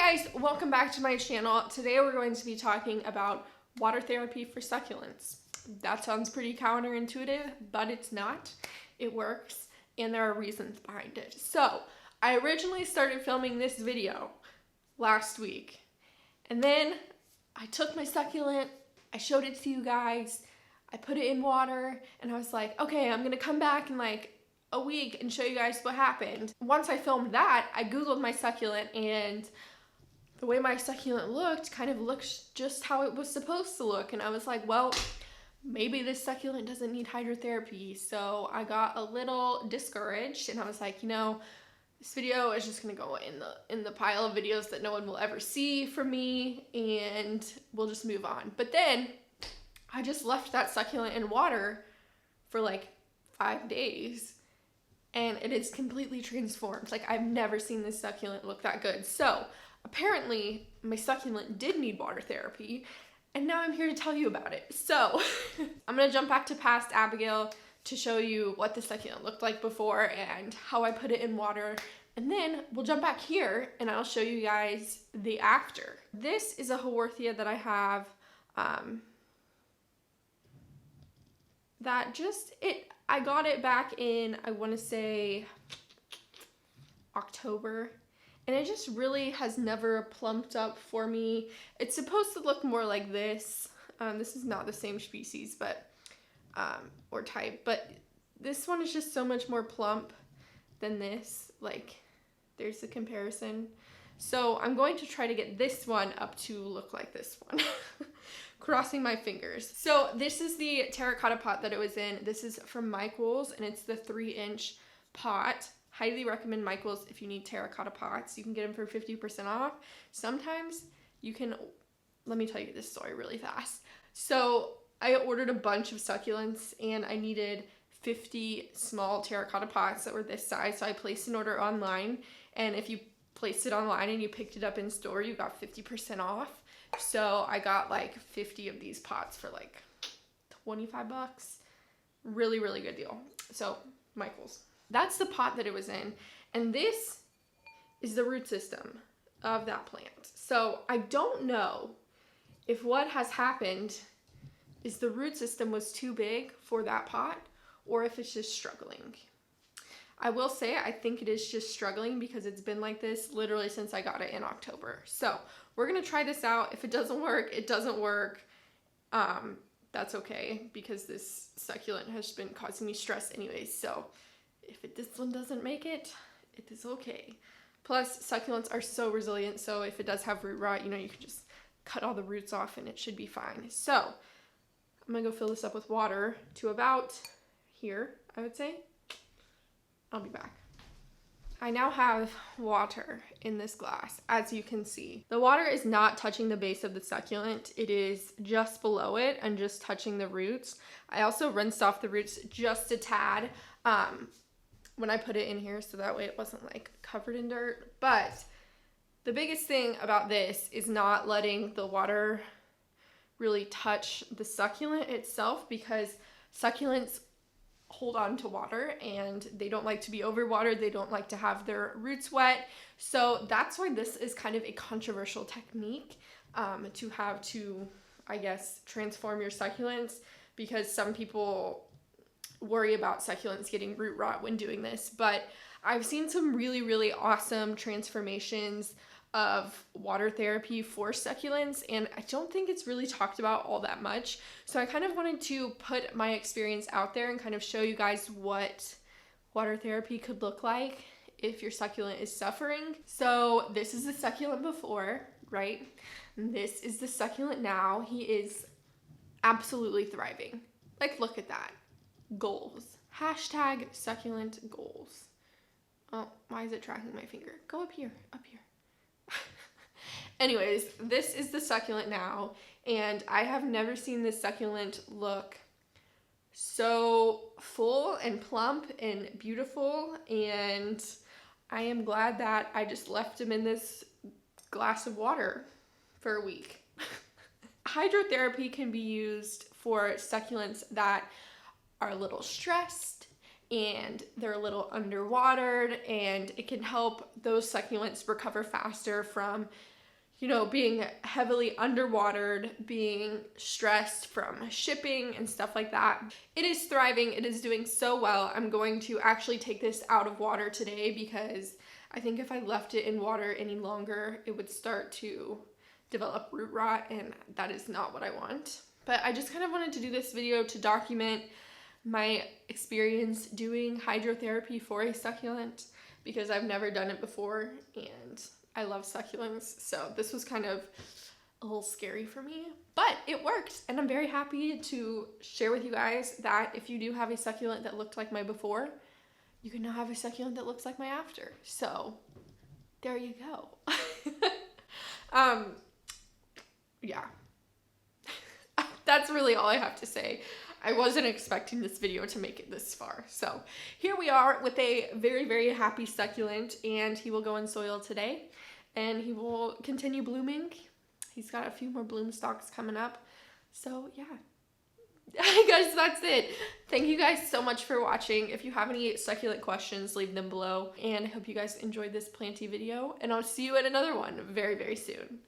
Hi guys, welcome back to my channel. Today we're going to be talking about water therapy for succulents. That sounds pretty counterintuitive, but it's not. It works, and there are reasons behind it. So, I originally started filming this video last week, and then I took my succulent, I showed it to you guys, I put it in water, and I was like, okay, I'm gonna come back in like a week and show you guys what happened. Once I filmed that, I googled my succulent, and the way my succulent looked kind of looks just how it was supposed to look, and I was like, well, maybe this succulent doesn't need hydrotherapy. So I got a little discouraged, and I was like, you know, this video is just gonna go in the pile of videos that no one will ever see from me, and we'll just move on. But then I just left that succulent in water for like 5 days, and it is completely transformed. Like, I've never seen this succulent look that good. So apparently my succulent did need water therapy, and now I'm here to tell you about it. So I'm gonna jump back to past Abigail to show you what the succulent looked like before and how I put it in water, and then we'll jump back here and I'll show you guys the after. This is a Haworthia that I have I got it back in, I want to say October, and it just really has never plumped up for me. It's supposed to look more like this. This is not the same species, but or type, but this one is just so much more plump than this. Like, there's the comparison. So I'm going to try to get this one up to look like this one. Crossing my fingers. So this is the terracotta pot that it was in. This is from Michael's, and it's the 3-inch pot. Highly recommend Michael's if you need terracotta pots. You can get them for 50% off. Sometimes you can, let me tell you this story really fast. So I ordered a bunch of succulents, and I needed 50 small terracotta pots that were this size. So I placed an order online, and if you placed it online and you picked it up in store, you got 50% off. So I got like 50 of these pots for like 25 bucks. Really, really good deal. So Michael's. That's the pot that it was in. And this is the root system of that plant. So I don't know if what has happened is the root system was too big for that pot, or if it's just struggling. I will say I think it is just struggling because it's been like this literally since I got it in October. So we're gonna try this out. If it doesn't work, it doesn't work. That's okay, because this succulent has been causing me stress anyways. So if this one doesn't make it, it is okay. Plus, succulents are so resilient, so if it does have root rot, you know, you can just cut all the roots off and it should be fine. So I'm gonna go fill this up with water to about here, I would say. I'll be back. I now have water in this glass, as you can see. The water is not touching the base of the succulent. It is just below it and just touching the roots. I also rinsed off the roots just a tad when I put it in here, so that way it wasn't like covered in dirt. But the biggest thing about this is not letting the water really touch the succulent itself, because succulents hold on to water and they don't like to be overwatered. They don't like to have their roots wet. So that's why this is kind of a controversial technique to have to, I guess, transform your succulents, because some people worry about succulents getting root rot when doing this. But I've seen some really, really awesome transformations of water therapy for succulents, and I don't think it's really talked about all that much. So I kind of wanted to put my experience out there and kind of show you guys what water therapy could look like if your succulent is suffering. So this is the succulent before, right? And this is the succulent now. He is absolutely thriving. Like, look at that. Goals. Hashtag succulent goals. Oh, why is it tracking my finger? Go up here, up here. Anyways, this is the succulent now, and I have never seen this succulent look so full and plump and beautiful, and I am glad that I just left him in this glass of water for a week. Hydrotherapy can be used for succulents that are a little stressed and they're a little underwatered, and it can help those succulents recover faster from, you know, being heavily underwatered, being stressed from shipping and stuff like that. It is thriving. It is doing so well. I'm going to actually take this out of water today because I think if I left it in water any longer, it would start to develop root rot, and that is not what I want. But I just kind of wanted to do this video to document my experience doing hydrotherapy for a succulent because I've never done it before, and I love succulents, so this was kind of a little scary for me, but it worked, and I'm very happy to share with you guys that if you do have a succulent that looked like my before, you can now have a succulent that looks like my after. So there you go. Yeah. That's really all I have to say. I wasn't expecting this video to make it this far. So here we are with a very, very happy succulent, and he will go in soil today and he will continue blooming. He's got a few more bloom stalks coming up. So yeah. Guys, that's it. Thank you guys so much for watching. If you have any succulent questions, leave them below. And I hope you guys enjoyed this planty video, and I'll see you in another one very, very soon.